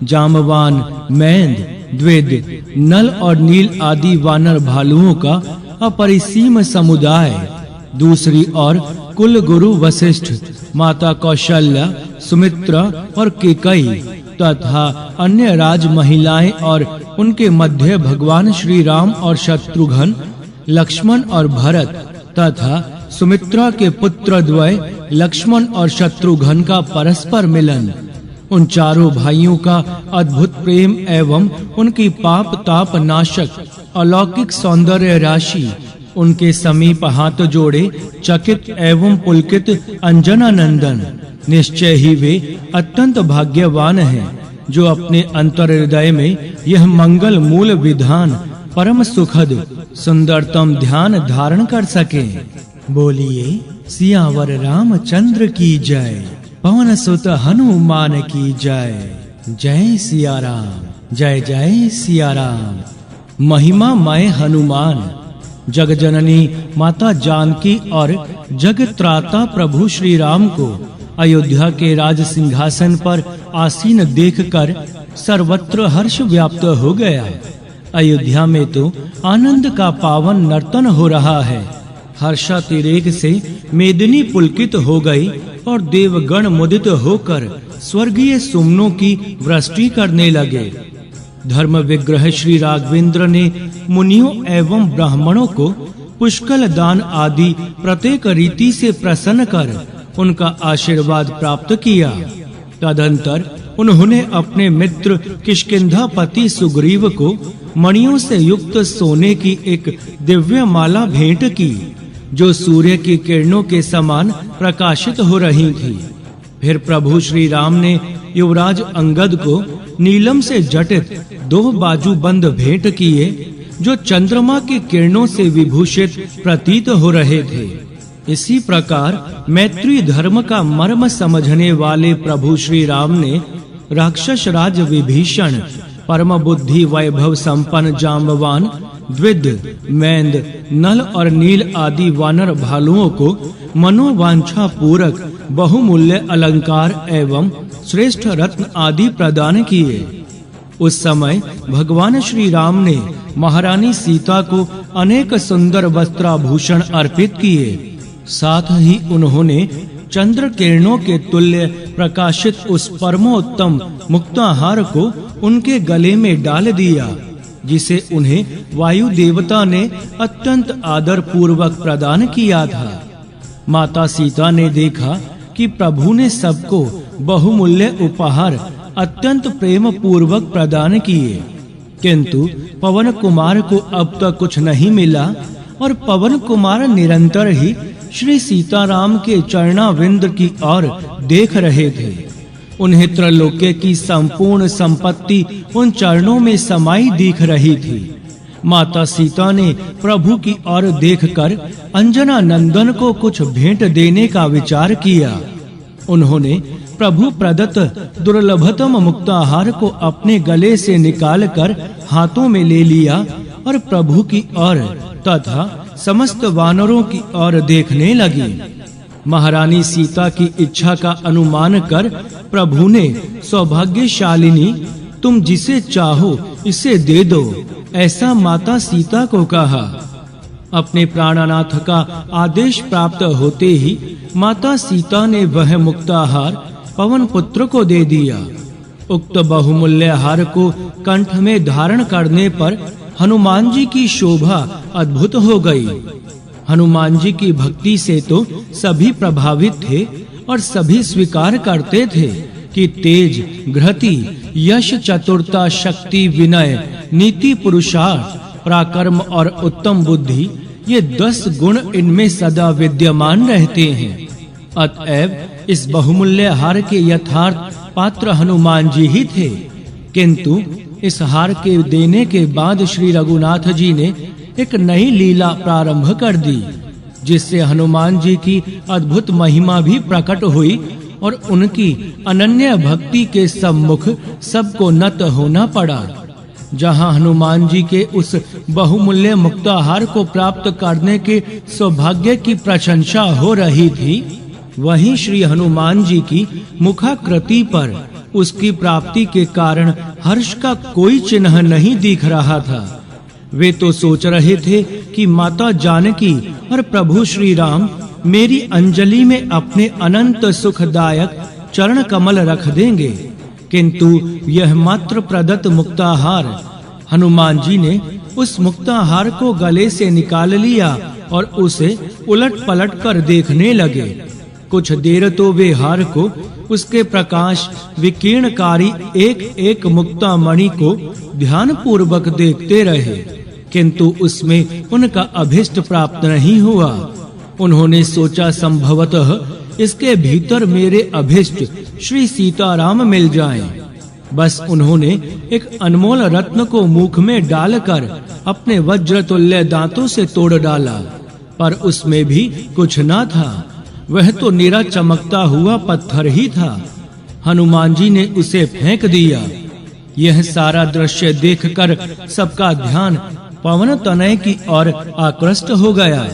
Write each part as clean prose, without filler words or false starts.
जामवान, मैंद, द्विद, नल और नील आदि वानर भालुओं का अपरिसीम समुदाय। दूसरी ओर कुल गुरु वशिष्ठ, माता कौशल्या, सुमित्रा और केकई तथा अन्य राज महिलाएं और उनके मध्य भगवान श्री राम और शत्रुघ्न, लक्ष्मण और भरत तथा सुमित्रा के पुत्र द्वय लक्ष्मण और शत्रुघ्न का परस्पर मिलन, उन चारों भाइयों का अद्भुत प्रेम एवं उनकी पाप ताप नाशक अलौकिक सौंदर्य राशि, उनके समीप हाथ जोड़े चकित एवं पुलकित अंजना नंदन। निश्चय ही वे अत्यंत भाग्यवान हैं जो अपने अंतर हृदय में यह मंगल मूल विधान परम सुखद सुंदरतम ध्यान धारण कर सके। बोलिए सियावर रामचंद्र की जय, पवन सुत हनुमान की जय। जय सिया राम, जय जय सिया राम। महिमा मय हनुमान, जग जननी माता जानकी और जग त्राता प्रभु श्री राम को अयोध्या के राज सिंहासन पर आसीन देखकर सर्वत्र हर्ष व्याप्त हो गया। अयोध्या में तो आनंद का पावन नर्तन हो रहा है। हर्षातिरेक से मेदिनी पुलकित हो गई और देवगण मुदित होकर स्वर्गीय सुमनों की वृष्टि करने लगे। धर्म विग्रह श्री राघवेंद्र ने मुनियों एवं ब्राह्मणों को पुष्कल दान आदि प्रत्येक रीति से प्रसन्न कर उनका आशीर्वाद प्राप्त किया। तदंतर उन्होंने अपने मित्र किष्किंधापति सुग्रीव को मणियों से युक्त सोने की एक दिव्य माला भेंट की, जो सूर्य की किरणों के समान प्रकाशित हो रही थी। फिर प्रभु श्री राम ने युवराज अंगद को नीलम से जटित 2 बाजू बंद भेंट किए, जो चंद्रमा की किरणों से विभूषित प्रतीत हो रहे थे। इसी प्रकार मैत्री धर्म का मर्म समझने वाले प्रभु श्री राम ने राक्षस राज विभीषण, परम बुद्धि वैभव संपन्न जाम्बवान, द्विद, मैंद, नल और नील आदि वानर भालुओं को मनोवांछा पूरक बहुमूल्य अलंकार एवं श्रेष्ठ रत्न आदि प्रदान किए। उस समय भगवान श्री राम ने महारानी सीता को अनेक सुंदर वस्त्राभूषण अर्पित किए। साथ ही उन्होंने चंद्र किरणों के तुल्य प्रकाशित उस परमोत्तम मुक्ताहार को उनके गले में डाल दिया, जिसे उन्हें वायु देवता ने अत्यंत आदर पूर्वक प्रदान किया था। माता सीता ने देखा कि प्रभु ने सबको बहुमूल्य उपहार अत्यंत प्रेम पूर्वक प्रदान किए, किंतु पवन कुमार को अब तक कुछ नहीं मिला और पवन कुमार निरंतर ही श्री सीताराम के चरणाविंद की ओर देख रहे थे। उन्हें त्रैलोक्य की संपूर्ण संपत्ति उन चरणों में समाई दिख रही थी। माता सीता ने प्रभु की ओर देखकर अंजना नंदन को कुछ भेंट देने का विचार किया। उन्होंने प्रभु प्रदत्त दुर्लभतम मुक्ताहार को अपने गले से निकालकर हाथों में ले लिया और प्रभु की ओर तथा समस्त वानरों की ओर देखने लगी। महारानी सीता की इच्छा का अनुमान कर प्रभु ने सौभाग्यशालिनी, तुम जिसे चाहो इसे दे दो, ऐसा माता सीता को कहा। अपने प्राणनाथ का आदेश प्राप्त होते ही माता सीता ने वह मुक्ताहार पवन पुत्र को दे दिया। उक्त बहुमूल्य हार को कंठ में धारण करने पर हनुमान जी की शोभा अद्भुत हो गई। हनुमान जी की भक्ति से तो सभी प्रभावित थे और सभी स्वीकार करते थे कि तेज, घृति, यश, चतुरता, शक्ति, विनय, नीति, पुरुषार्थ, पराक्रम और उत्तम बुद्धि, ये 10 गुण इनमें सदा विद्यमान रहते हैं। अतएव इस बहुमूल्य हार के यथार्थ पात्र हनुमान जी ही थे। किंतु इस हार के देने के बाद श्री रघुनाथ जी ने एक नई लीला प्रारंभ कर दी, जिससे हनुमान जी की अद्भुत महिमा भी प्रकट हुई और उनकी अनन्य भक्ति के सम्मुख सबको नत होना पड़ा। जहां हनुमान जी के उस बहुमूल्य मुक्ताहार को प्राप्त करने के सौभाग्य की प्रशंसा हो रही थी, वहीं श्री हनुमान जी की मुखाकृति पर उसकी प्राप्ति के कारण हर्ष का कोई चिन्ह नहीं दिख रहा था। वे तो सोच रहे थे कि माता जानकी और प्रभु श्री राम मेरी अंजलि में अपने अनंत सुखदायक चरण कमल रख देंगे, किंतु यह मात्र प्रदत्त मुक्ताहार। हनुमान जी ने उस मुक्ताहार को गले से निकाल लिया और उसे उलट-पलट कर देखने लगे। कुछ देर तो वे हार को, उसके प्रकाश विकीर्णकारी एक-एक मुक्ता मणि को ध्यान पूर्वक देखते रहे, किंतु उसमें उनका अभिष्ट प्राप्त नहीं हुआ। उन्होंने सोचा संभवतः इसके भीतर मेरे अभिष्ट श्री सीताराम मिल जाएं। बस उन्होंने एक अनमोल रत्न को मुख में डालकर अपने वज्रतुल्य दांतों से तोड़ डाला, पर उसमें भी कुछ न था। वह तो निरा चमकता हुआ पत्थर ही था। हनुमान जी ने उसे फेंक दिया। यह सारा दृश्य देखकर सबका ध्यान पवन तनय की ओर आकृष्ट हो गया।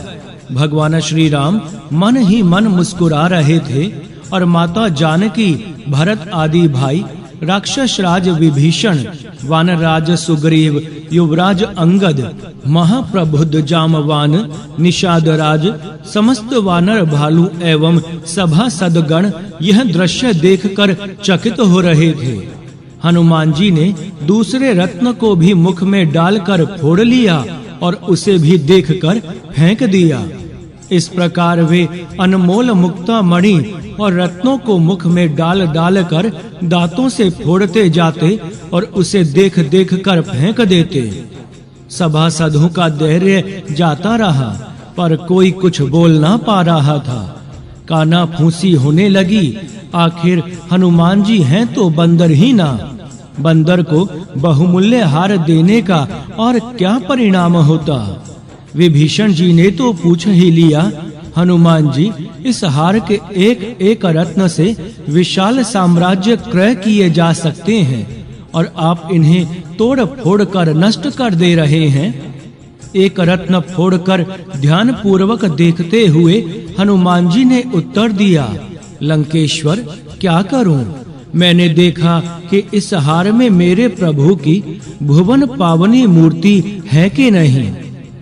भगवान श्री राम मन ही मन मुस्कुरा रहे थे और माता जानकी, भरत आदि भाई, राक्षस राज विभीषण, वानर राज सुग्रीव, युवराज अंगद, महाप्रबुद्ध जामवान, निषाद राज, समस्त वानर भालू एवं सभा सदगण यह दृश्य देखकर चकित हो रहे थे। हनुमान जी ने दूसरे रत्न को भी मुख में डालकर फोड़ लिया और उसे भी देखकर फेंक दिया। इस प्रकार वे अनमोल मुक्ता मणि और रत्नों को मुख में डाल कर दांतों से फोड़ते जाते और उसे देख देख कर फेंक देते। सभासदों का धैर्य जाता रहा, पर कोई कुछ बोल ना पा रहा था। काना फूंसी होने लगी। आखिर हनुमान जी हैं तो बंदर ही ना। बंदर को बहुमूल्य हार देने का और क्या परिणाम होता। विभीषण जी ने तो पूछ ही लिया, हनुमान जी, इस हार के एक एक रत्न से विशाल साम्राज्य क्रय किए जा सकते हैं और आप इन्हें तोड़ फोड़ कर नष्ट कर दे रहे हैं। एक रत्न फोड़कर ध्यान पूर्वक देखते हुए हनुमान जी ने उत्तर दिया, लंकेश्वर, क्या करूं? मैंने देखा कि इस हार में मेरे प्रभु की भुवन पावनी मूर्ति है कि नहीं,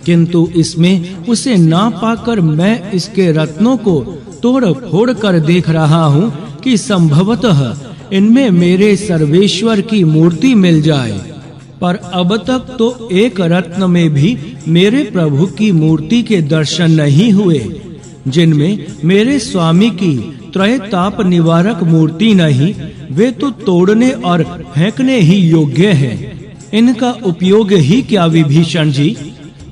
किंतु इसमें उसे ना पाकर मैं इसके रत्नों को तोड़ फोड़ कर देख रहा हूँ कि संभवतः इनमें मेरे सर्वेश्वर की मूर्ति मिल जाए। पर अब तक तो एक रत्न में भी मेरे प्रभु की मूर्ति के दर्शन नहीं हुए, जिनमें मेरे स्वामी की त्रय ताप निवारक मूर्ति नहीं, वे तो तोड़ने और फेंकने ही योग्य हैं। इनका उपयोग ही क्या विभीषण जी?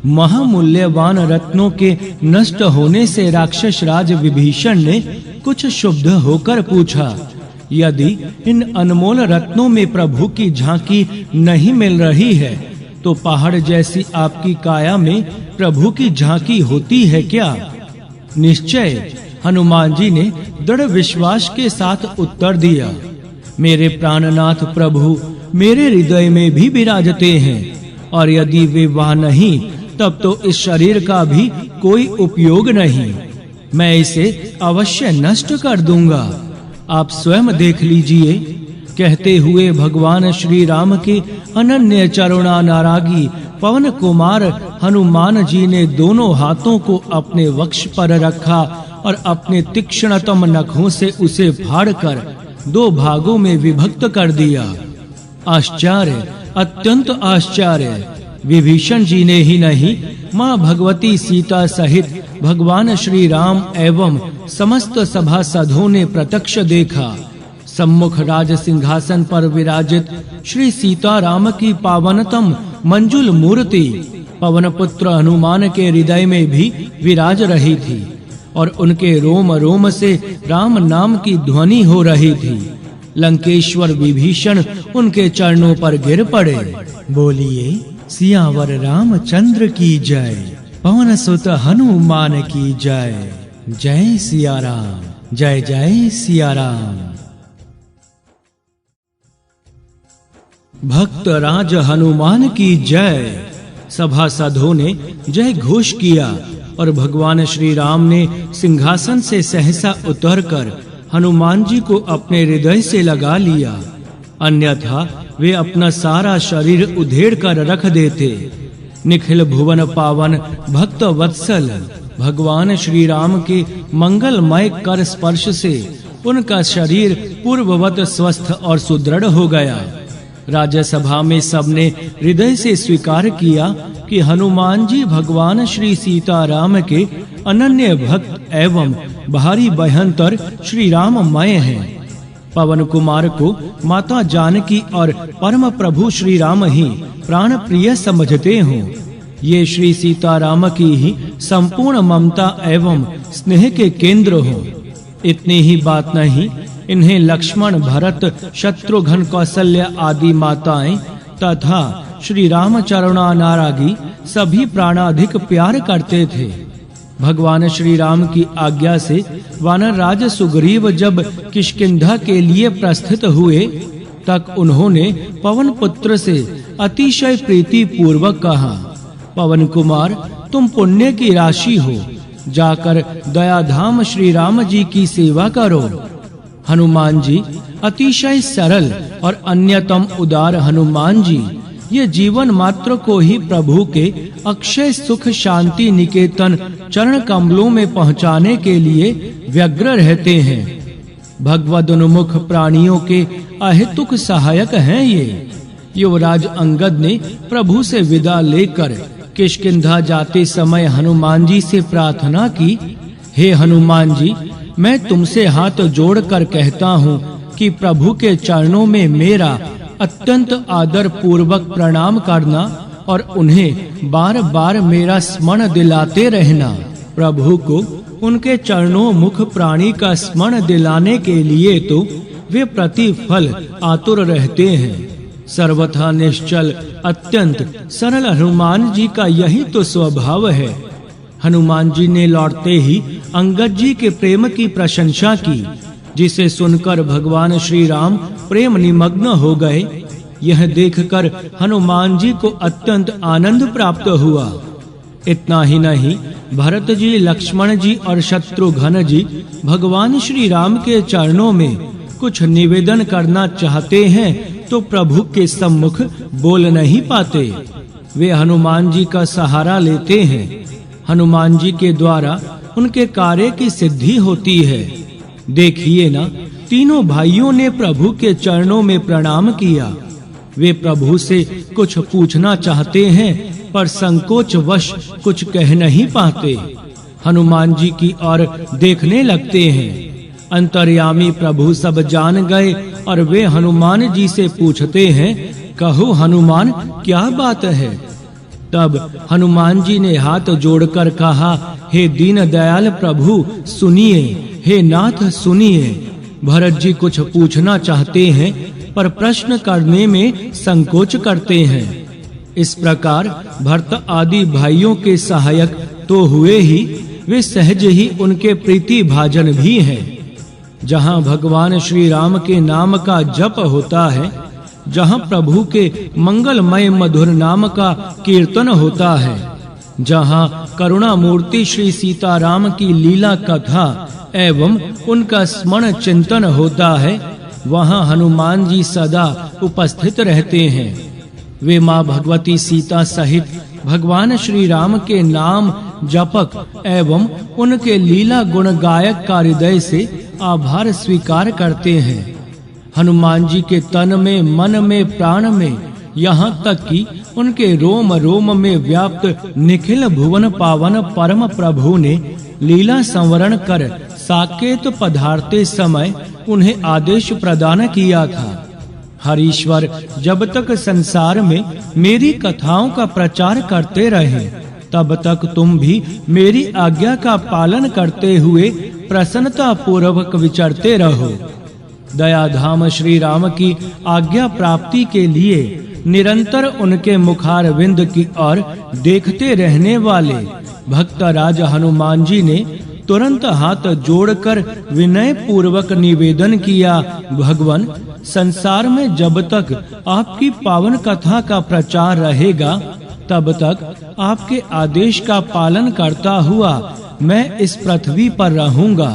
महामूल्यवान रत्नों के नष्ट होने से राक्षस राज विभीषण ने कुछ क्षुब्ध होकर पूछा, यदि इन अनमोल रत्नों में प्रभु की झांकी नहीं मिल रही है, तो पहाड़ जैसी आपकी काया में प्रभु की झांकी होती है क्या? निश्चय, हनुमान जी ने दृढ़ विश्वास के साथ उत्तर दिया, मेरे प्राणनाथ प्रभु मेरे हृदय में भी विराजते हैं, और यदि वे वहां नहीं, तब तो इस शरीर का भी कोई उपयोग नहीं। मैं इसे अवश्य नष्ट कर दूंगा। आप स्वयं देख लीजिए। कहते हुए भगवान श्री राम के अनन्य चरुणानारागी पवन कुमार हनुमान जी ने दोनों हाथों को अपने वक्ष पर रखा और अपने तीक्ष्णतम नखों से उसे फाड़कर दो भागों में विभक्त कर दिया। आश्चर्य, अत्यंत आश्चर्य। विभीषण जी ने ही नहीं, माँ भगवती सीता सहित भगवान श्री राम एवं समस्त सभासदों ने प्रत्यक्ष देखा। सम्मुख राज सिंहासन पर विराजित श्री सीताराम की पावनतम मंजुल मूर्ति पवन पुत्र हनुमान के हृदय में भी विराज रही थी और उनके रोम रोम से राम नाम की ध्वनि हो रही थी। लंकेश्वर विभीषण उनके चरणों पर गिर पड़े। बोलिए, सियावर रामचंद्र की जय, पवन सुत हनुमान की जय। जय सिया राम, जय जय सिया राम। भक्त राज हनुमान की जय। सभासदों ने जय घोष किया और भगवान श्री राम ने सिंहासन से सहसा उतरकर हनुमान जी को अपने हृदय से लगा लिया। अन्यथा वे अपना सारा शरीर उधेड़ कर रख देते। निखिल भुवन पावन भक्त वत्सल भगवान श्री राम के मंगलमय कर स्पर्श से उनका शरीर पूर्ववत स्वस्थ और सुदृढ़ हो गया। राज्यसभा में सबने हृदय से स्वीकार किया कि हनुमान जी भगवान श्री सीताराम के अनन्य भक्त एवं भारी भयंकर श्री राममय हैं। पवन कुमार को माता जानकी और परम प्रभु श्री राम ही प्राण प्रिय समझते हों। ये श्री सीताराम की ही संपूर्ण ममता एवं स्नेह के केंद्र हों। इतनी ही बात नहीं, इन्हें लक्ष्मण, भरत, शत्रुघ्न, कौशल्या आदि माताएं तथा श्री रामचरणानारागी सभी प्राणाधिक प्यार करते थे। भगवान श्री राम की आज्ञा से वानर राज सुग्रीव जब किष्किंधा के लिए प्रस्थित हुए, तक उन्होंने पवन पुत्र से अतिशय प्रीति पूर्वक कहा, पवन कुमार, तुम पुण्य की राशि हो, जाकर दयाधाम श्री राम जी की सेवा करो। हनुमान जी अतिशय सरल और अन्यतम उदार हनुमान जी ये जीवन मात्र को ही प्रभु के अक्षय सुख शांति निकेतन चरण कमलों में पहुंचाने के लिए व्यग्र रहते हैं। भगवदोन्मुख प्राणियों के अहेतुक सहायक हैं ये। युवराज अंगद ने प्रभु से विदा लेकर किष्किंधा जाते समय हनुमान जी से प्रार्थना की, हे हनुमान जी, मैं तुमसे हाथ जोड़कर कहता हूँ कि प्रभु के चरणों में मेरा अत्यंत आदर पूर्वक प्रणाम करना और उन्हें बार बार मेरा स्मरण दिलाते रहना। प्रभु को उनके चरणों मुख प्राणी का स्मरण दिलाने के लिए तो वे प्रतिफल आतुर रहते हैं। सर्वथा निश्चल अत्यंत सरल हनुमान जी का यही तो स्वभाव है। हनुमान जी ने लौटते ही अंगद जी के प्रेम की प्रशंसा की, जिसे सुनकर भगवान श्री राम प्रेम निमग्न हो गए। यह देखकर हनुमान जी को अत्यंत आनंद प्राप्त हुआ। इतना ही नहीं, भरत जी, लक्ष्मण जी और शत्रुघ्न जी भगवान श्री राम के चरणों में कुछ निवेदन करना चाहते हैं तो प्रभु के सम्मुख बोल नहीं पाते। वे हनुमान जी का सहारा लेते हैं। हनुमान जी के द्वारा उनके कार्य की सिद्धि होती है। देखिए ना, तीनों भाइयों ने प्रभु के चरणों में प्रणाम किया। वे प्रभु से कुछ पूछना चाहते हैं पर संकोच वश कुछ कह नहीं पाते। हनुमान जी की ओर देखने लगते हैं। अंतर्यामी प्रभु सब जान गए और वे हनुमान जी से पूछते हैं, कहो हनुमान, क्या बात है? तब हनुमान जी ने हाथ जोड़कर कहा, हे दीन दयाल प्रभु सुनिए, हे नाथ सुनिए। भरत जी कुछ पूछना चाहते हैं पर प्रश्न करने में संकोच करते हैं। इस प्रकार भरत आदि भाइयों के सहायक तो हुए ही, वे सहज ही उनके प्रीति भाजन भी हैं। जहाँ भगवान श्री राम के नाम का जप होता है, जहाँ प्रभु के मंगलमय मधुर नाम का कीर्तन होता है, जहाँ करुणा मूर्ति श्री सीताराम की लीला कथा एवं उनका स्मरण चिंतन होता है, वहाँ हनुमान जी सदा उपस्थित रहते हैं। वे माँ भगवती सीता सहित भगवान श्री राम के नाम जपक एवं उनके लीला गुण गायक का हृदय से आभार स्वीकार करते हैं। हनुमान जी के तन में, मन में, प्राण में, यहाँ तक कि उनके रोम रोम में व्याप्त निखिल भुवन पावन परम प्रभु ने लीला संवरण कर साकेत पधारते समय उन्हें आदेश प्रदान किया था, हरीश्वर, जब तक संसार में मेरी कथाओं का प्रचार करते रहे, तब तक तुम भी मेरी आज्ञा का पालन करते हुए प्रसन्नता पूर्वक विचरते रहो। दयाधाम श्री राम की आज्ञा प्राप्ति के लिए निरंतर उनके मुखारविंद की ओर देखते रहने वाले भक्तराज हनुमान जी ने तुरंत हाथ जोड़कर विनय पूर्वक निवेदन किया, भगवान, संसार में जब तक आपकी पावन कथा का प्रचार रहेगा, तब तक आपके आदेश का पालन करता हुआ मैं इस पृथ्वी पर रहूंगा।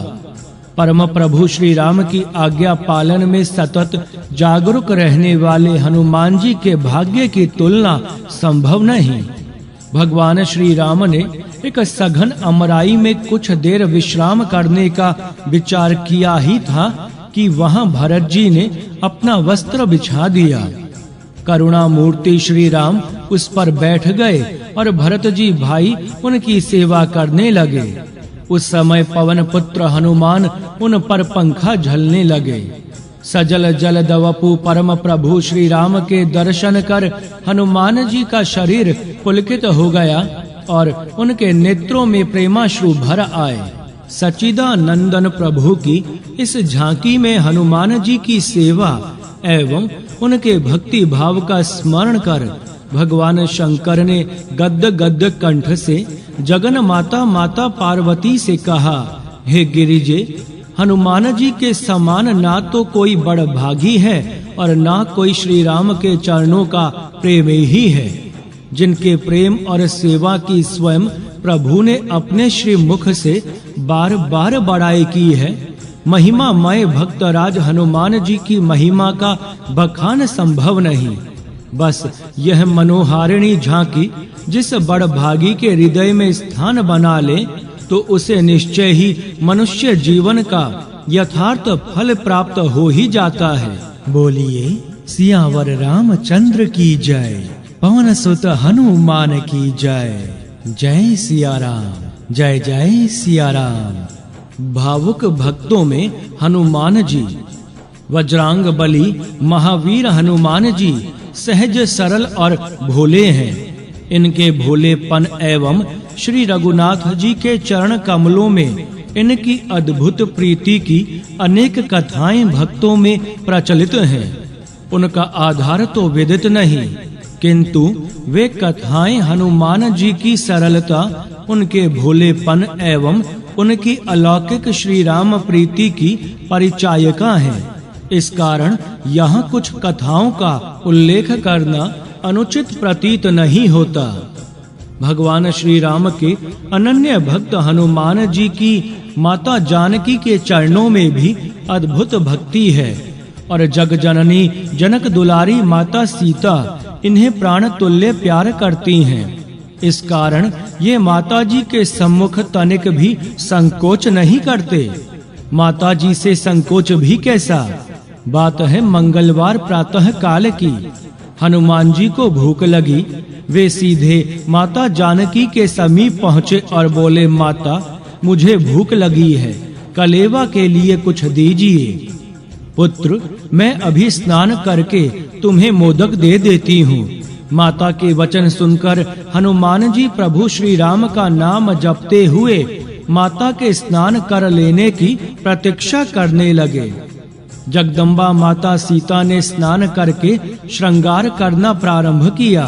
परम प्रभु श्री राम की आज्ञा पालन में सतत जागरूक रहने वाले हनुमान जी के भाग्य की तुलना संभव नहीं। भगवान श्री राम ने एक सघन अमराई में कुछ देर विश्राम करने का विचार किया ही था कि वहां भरत जी ने अपना वस्त्र बिछा दिया। करुणा मूर्ति श्री राम उस पर बैठ गए और भरत जी भाई उनकी सेवा करने लगे। उस समय पवन पुत्र हनुमान उन पर पंखा झलने लगे। सजल जल दवपु परम प्रभु श्री राम के दर्शन कर हनुमान जी का शरीर पुलकित हो गया और उनके नेत्रों में प्रेमाश्रु भर आए। सच्चिदानंदन प्रभु की इस झांकी में हनुमान जी की सेवा एवं उनके भक्ति भाव का स्मरण कर भगवान शंकर ने गद्द गद्द कंठ से जगन माता माता पार्वती से कहा, हे गिरिजे, हनुमान जी के समान ना तो कोई बड़ भागी है और ना कोई श्री राम के चरणों का प्रेम ही है, जिनके प्रेम और सेवा की स्वयं प्रभु ने अपने श्री मुख से बार बार बड़ाई की है। महिमा मय भक्तराज हनुमान जी की महिमा का बखान संभव नहीं। बस यह मनोहारिणी झांकी जिस बड़ भागी के हृदय में स्थान बना ले तो उसे निश्चय ही मनुष्य जीवन का यथार्थ फल प्राप्त हो ही जाता है। बोलिए सियावर रामचंद्र की जय, पवन सुत हनुमान की जय। जय सिया राम, जय जय सिया राम। भावुक भक्तों में हनुमान जी, वज्रांग बली महावीर हनुमान जी सहज सरल और भोले हैं। इनके भोलेपन एवं श्री रघुनाथ जी के चरण कमलों में इनकी अद्भुत प्रीति की अनेक कथाएं भक्तों में प्रचलित हैं। उनका आधार तो विदित नहीं, किंतु वे कथाएं हनुमान जी की सरलता, उनके भोलेपन एवं उनकी अलौकिक श्री राम प्रीति की परिचायिका हैं। इस कारण यहाँ कुछ कथाओं का उल्लेख करना अनुचित प्रतीत नहीं होता। भगवान श्री राम के अनन्य भक्त हनुमान जी की माता जानकी के चरणों में भी अद्भुत भक्ति है और जग जननी जनक दुलारी माता सीता इन्हें प्राण तुल्य प्यार करती हैं। इस कारण ये माता जी के सम्मुख तनिक भी संकोच नहीं करते। माता जी से संकोच भी कैसा। बात है मंगलवार प्रातः काल की। हनुमान जी को भूख लगी। वे सीधे माता जानकी के समीप पहुँचे और बोले, माता मुझे भूख लगी है, कलेवा के लिए कुछ दीजिए। पुत्र, मैं अभी स्नान करके तुम्हें मोदक दे देती हूँ। माता के वचन सुनकर हनुमान जी प्रभु श्री राम का नाम जपते हुए माता के स्नान कर लेने की प्रतीक्षा करने लगे। जगदम्बा माता सीता ने स्नान करके श्रृंगार करना प्रारंभ किया।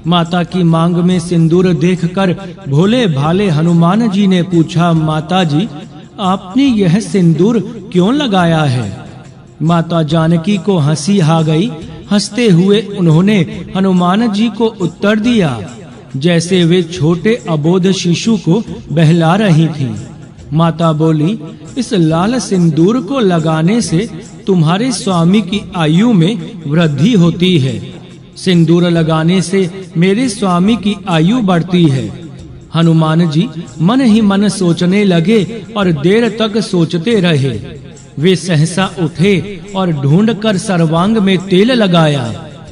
माता की मांग में सिंदूर देखकर भोले भाले हनुमान जी ने पूछा, माता जी, आपने यह सिंदूर क्यों लगाया है? माता जानकी को हंसी आ गई। हंसते हुए उन्होंने हनुमान जी को उत्तर दिया जैसे वे छोटे अबोध शिशु को बहला रही थीं। माता बोली, इस लाल सिंदूर को लगाने से तुम्हारे स्वामी की आयु में वृद्धि होती है। सिंदूर लगाने से मेरे स्वामी की आयु बढ़ती है। हनुमान जी मन ही मन सोचने लगे और देर तक सोचते रहे। वे सहसा उठे और ढूंढकर सर्वांग में तेल लगाया।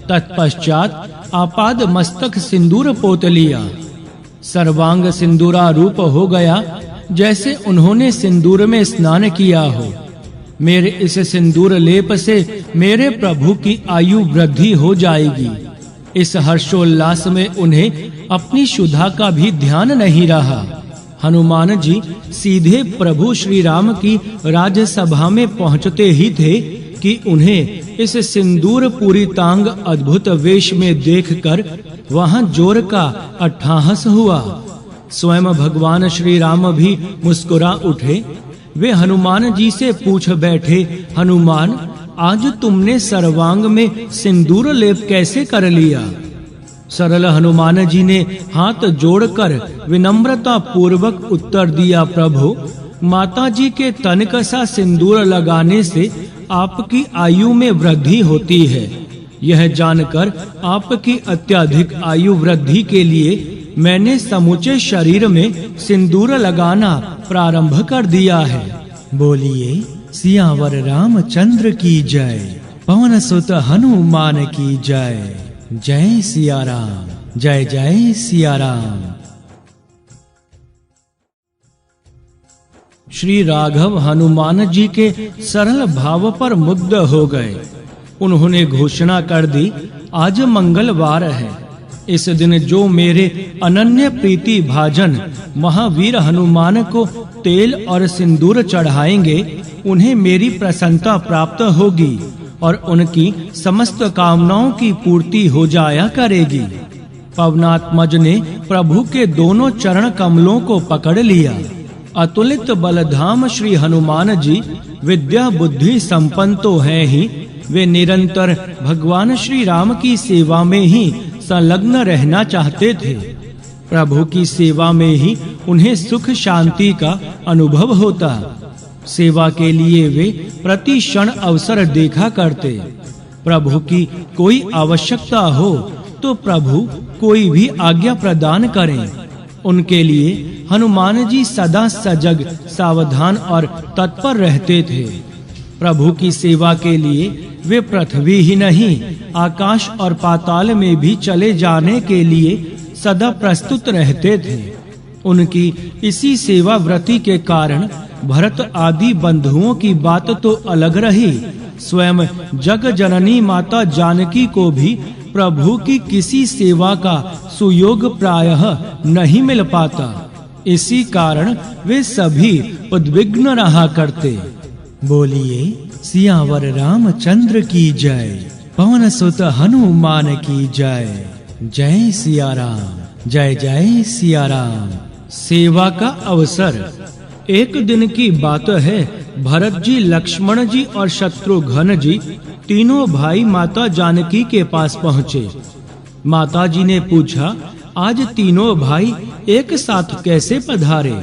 तत्पश्चात आपाद मस्तक सिंदूर पोत लिया। सर्वांग सिंदूरा रूप हो गया जैसे उन्होंने सिंदूर में स्नान किया हो। मेरे इस सिंदूर लेप से मेरे प्रभु की आयु वृद्धि हो जाएगी। इस हर्षोल्लास में उन्हें अपनी शुद्धा का भी ध्यान नहीं रहा। हनुमान जी सीधे प्रभु श्री राम की राजसभा में पहुंचते ही थे कि उन्हें इस सिंदूर पूरी तांग अद्भुत वेश में देखकर वहां जोर का अट्ठाहस हुआ। स्वयं भगवान श्री राम भी मुस्कुरा उठे। वे हनुमान जी से पूछ बैठे, हनुमान, आज तुमने सर्वांग में सिंदूर लेप कैसे कर लिया? सरल हनुमान जी ने हाथ जोड़कर विनम्रता पूर्वक उत्तर दिया, प्रभु, माताजी के तनिक सा सिंदूर लगाने से आपकी आयु में वृद्धि होती है। यह जानकर आपकी अत्यधिक आयु वृद्धि के लिए मैंने समूचे शरीर में सिंदूर लगाना प्रारंभ कर दिया है। बोलिए सियावर रामचंद्र की जय, पवन सुत हनुमान की जय। जय सिया राम, जय जय सिया राम। श्री राघव हनुमान जी के सरल भाव पर मुग्ध हो गए। उन्होंने घोषणा कर दी, आज मंगलवार है। इस दिन जो मेरे अनन्य प्रीति भाजन महावीर हनुमान को तेल और सिंदूर चढ़ाएंगे, उन्हें मेरी प्रसन्नता प्राप्त होगी और उनकी समस्त कामनाओं की पूर्ति हो जाया करेगी। पवनात्मज ने प्रभु के दोनों चरण कमलों को पकड़ लिया। अतुलित बलधाम श्री हनुमान जी विद्या बुद्धि संपन्न तो हैं ही, वे निरंतर भगवान श्री राम की सेवा में ही संलग्न रहना चाहते थे। प्रभु की सेवा में ही उन्हें सुख शांति का अनुभव होता। सेवा के लिए वे प्रति क्षण अवसर देखा करते। प्रभु की कोई आवश्यकता हो तो प्रभु कोई भी आज्ञा प्रदान करें, उनके लिए हनुमान जी सदा सजग, सावधान और तत्पर रहते थे। प्रभु की सेवा के लिए वे पृथ्वी ही नहीं, आकाश और पाताल में भी चले जाने के लिए सदा प्रस्तुत रहते थे। उनकी इसी सेवा व्रति के कारण भरत आदि बंधुओं की बात तो अलग रही, स्वयं जग जननी माता जानकी को भी प्रभु की किसी सेवा का सुयोग प्रायः नहीं मिल पाता। इसी कारण वे सभी उद्विग्न रहा करते। बोलिए सियावर रामचंद्र की जय, पवन सुत हनुमान की जय। जय सिया राम, जय जय सिया राम। सेवा का अवसर। एक दिन की बात है, भरत जी, लक्ष्मण जी और शत्रुघ्न जी तीनों भाई माता जानकी के पास पहुँचे। माता जी ने पूछा, आज तीनों भाई एक साथ कैसे पधारे?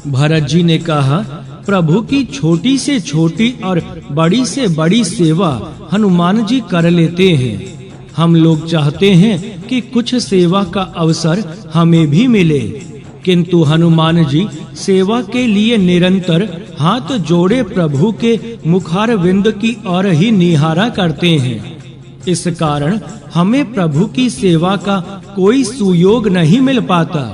भरत जी ने कहा, प्रभु की छोटी से छोटी और बड़ी से बड़ी सेवा हनुमान जी कर लेते हैं। हम लोग चाहते हैं कि कुछ सेवा का अवसर हमें भी मिले, किंतु हनुमान जी सेवा के लिए निरंतर हाथ जोड़े प्रभु के मुखारविंद की ओर ही निहारा करते हैं। इस कारण हमें प्रभु की सेवा का कोई सुयोग नहीं मिल पाता।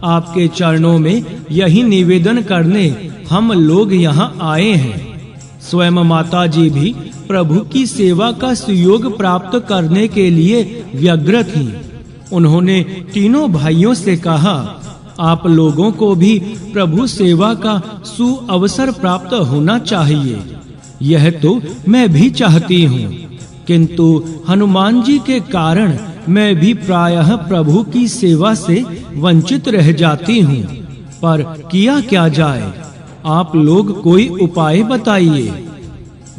आपके चरणों में यही निवेदन करने हम लोग यहाँ आए हैं। स्वयं माता जी भी प्रभु की सेवा का सुयोग प्राप्त करने के लिए व्यग्र थीं। उन्होंने तीनों भाइयों से कहा, आप लोगों को भी प्रभु सेवा का सुअवसर प्राप्त होना चाहिए। यह तो मैं भी चाहती हूँ, किंतु हनुमान जी के कारण मैं भी प्रायः प्रभु की सेवा से वंचित रह जाती हूँ। पर किया क्या जाए, आप लोग कोई उपाय बताइए।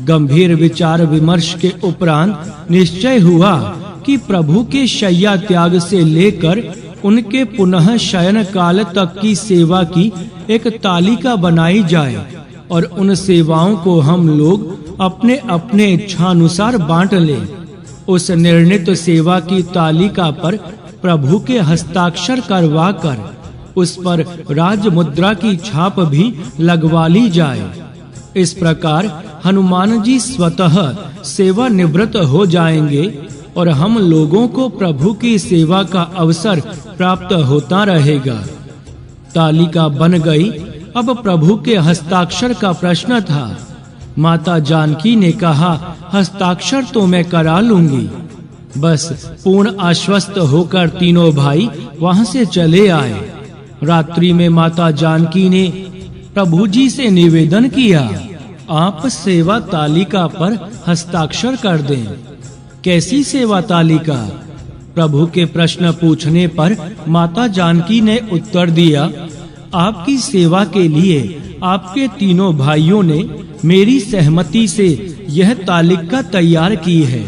गंभीर विचार विमर्श के उपरांत निश्चय हुआ कि प्रभु के शय्या त्याग से लेकर उनके पुनः शयन काल तक की सेवा की एक तालिका बनाई जाए और उन सेवाओं को हम लोग अपने अपने इच्छानुसार बांट लें। उस निर्णित सेवा की तालिका पर प्रभु के हस्ताक्षर करवाकर उस पर राज मुद्रा की छाप भी लगवा ली जाए। इस प्रकार हनुमान जी स्वतः सेवा निवृत्त हो जाएंगे और हम लोगों को प्रभु की सेवा का अवसर प्राप्त होता रहेगा। तालिका बन गई। अब प्रभु के हस्ताक्षर का प्रश्न था। माता जानकी ने कहा, हस्ताक्षर तो मैं करा लूंगी। बस पूर्ण आश्वस्त होकर तीनों भाई वहां से चले आए। रात्रि में माता जानकी ने प्रभु जी से निवेदन किया, आप सेवा तालिका पर हस्ताक्षर कर दें। कैसी सेवा तालिका? प्रभु के प्रश्न पूछने पर माता जानकी ने उत्तर दिया, आपकी सेवा के लिए आपके तीनों भाइयों ने मेरी सहमति से यह तालिका तैयार की है।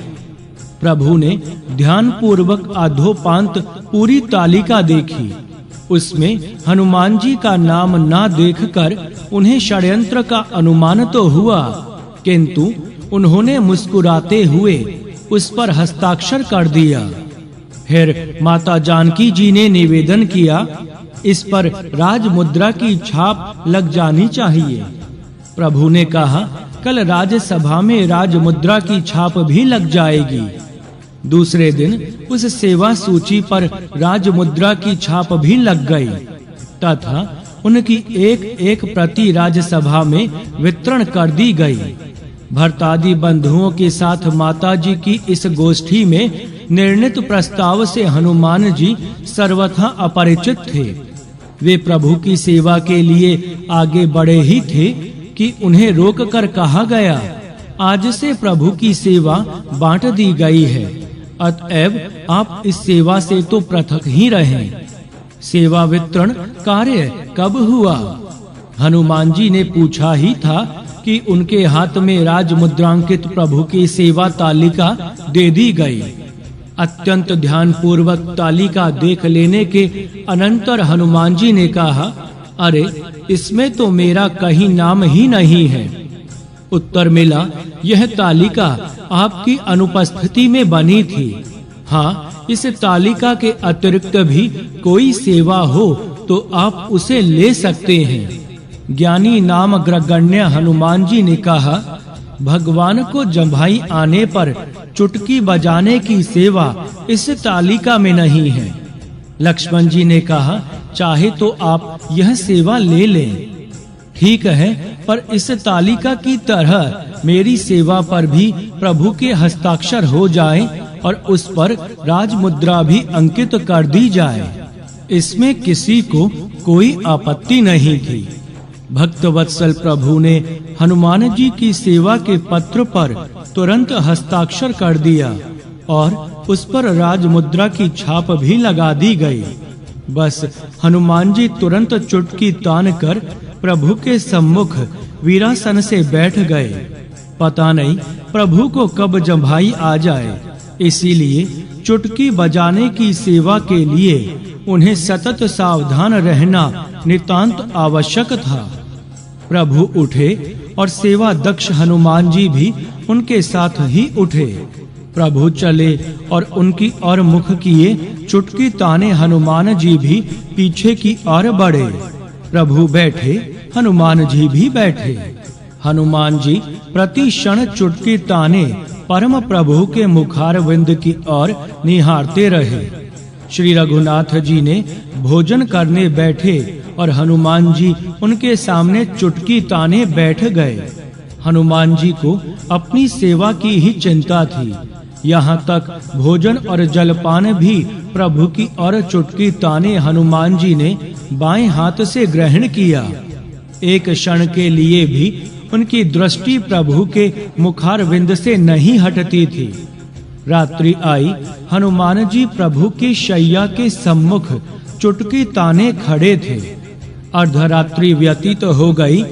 प्रभु ने ध्यान पूर्वक आधोपांत पूरी तालिका देखी। उसमें हनुमान जी का नाम ना देखकर उन्हें षड्यंत्र का अनुमान तो हुआ, किंतु उन्होंने मुस्कुराते हुए उस पर हस्ताक्षर कर दिया। फिर माता जानकी जी ने निवेदन किया, इस पर राजमुद्रा की छाप लग जानी चाहिए। प्रभु ने कहा, कल राज्यसभा में राजमुद्रा की छाप भी लग जाएगी। दूसरे दिन उस सेवा सूची पर राजमुद्रा की छाप भी लग गई तथा उनकी एक प्रति राज्यसभा में वितरण कर दी गई। भरतादि बंधुओं के साथ माताजी की इस गोष्ठी में निर्णित प्रस्ताव से हनुमान जी सर्वथा अपरिचित थे। वे प्रभु की सेवा के लिए आगे बढ़े ही थे कि उन्हें रोककर कहा गया, आज से प्रभु की सेवा बांट दी गई है, अतएव आप इस सेवा से तो पृथक ही रहें। सेवा वितरण कार्य कब हुआ? हनुमान जी ने पूछा ही था कि उनके हाथ में राजमुद्रांकित प्रभु की सेवा तालिका दे दी गई। अत्यंत ध्यान पूर्वक तालिका देख लेने के अनंतर हनुमान जी ने कहा, अरे इसमें तो मेरा कहीं नाम ही नहीं है। उत्तर मिला, यह तालिका आपकी अनुपस्थिति में बनी थी। हाँ, इस तालिका के अतिरिक्त भी कोई सेवा हो तो आप उसे ले सकते हैं। ज्ञानी नाम ग्रगण्य हनुमान जी ने कहा, भगवान को जम्भाई आने पर चुटकी बजाने की सेवा इस तालिका में नहीं है। लक्ष्मण जी ने कहा, चाहे तो आप यह सेवा ले लें। ठीक है, पर इस तालिका की तरह मेरी सेवा पर भी प्रभु के हस्ताक्षर हो जाएं और उस पर राजमुद्रा भी अंकित कर दी जाए। इसमें किसी को कोई आपत्ति नहीं थी। भक्तवत्सल प्रभु ने हनुमान जी की सेवा के पत्र पर तुरंत हस्ताक्षर कर दिया और उस पर राजमुद्रा की छाप भी लगा दी गई। बस हनुमान जी तुरंत चुटकी तान कर प्रभु के सम्मुख वीरासन से बैठ गए। पता नहीं प्रभु को कब जम्भाई आ जाए, इसीलिए चुटकी बजाने की सेवा के लिए उन्हें सतत सावधान रहना नितांत आवश्यक था। प्रभु उठे और सेवा दक्ष हनुमान जी भी उनके साथ ही उठे। प्रभु चले और उनकी ओर मुख किए चुटकी ताने हनुमान जी भी पीछे की ओर बढ़े। प्रभु बैठे, हनुमान जी भी बैठे। हनुमान जी प्रति क्षण चुटकी ताने परम प्रभु के मुखारविंद की ओर निहारते रहे। श्री रघुनाथ जी ने भोजन करने बैठे और हनुमान जी उनके सामने चुटकी ताने बैठ गए। हनुमान जी को अपनी सेवा की ही चिंता थी। यहाँ तक भोजन और जलपान भी प्रभु की ओर चुटकी ताने हनुमान जी ने बाएं हाथ से ग्रहण किया। एक क्षण के लिए भी उनकी दृष्टि प्रभु के मुखारविंद से नहीं हटती थी। रात्रि आई, हनुमान जी प्रभु की शैया के सम्मुख चुटकी ताने खड़े थे। अर्धरात्रि व्यतीत हो गई,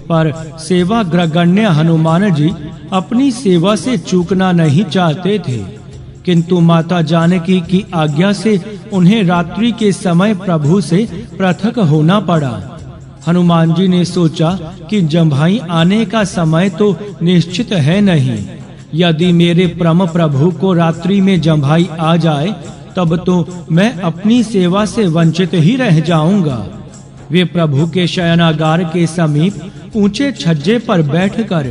पर सेवा ग्रगण्य हनुमान जी अपनी सेवा से चूकना नहीं चाहते थे, किंतु माता जानकी की आज्ञा से उन्हें रात्रि के समय प्रभु से पृथक होना पड़ा। हनुमान जी ने सोचा कि जम्भाई आने का समय तो निश्चित है नहीं। यदि मेरे परम प्रभु को रात्रि में जम्भाई आ जाए, तब तो मैं अपनी सेवा से वंचित ही रह जाऊंगा। वे प्रभु के शयनागार के समीप ऊंचे छज्जे पर बैठकर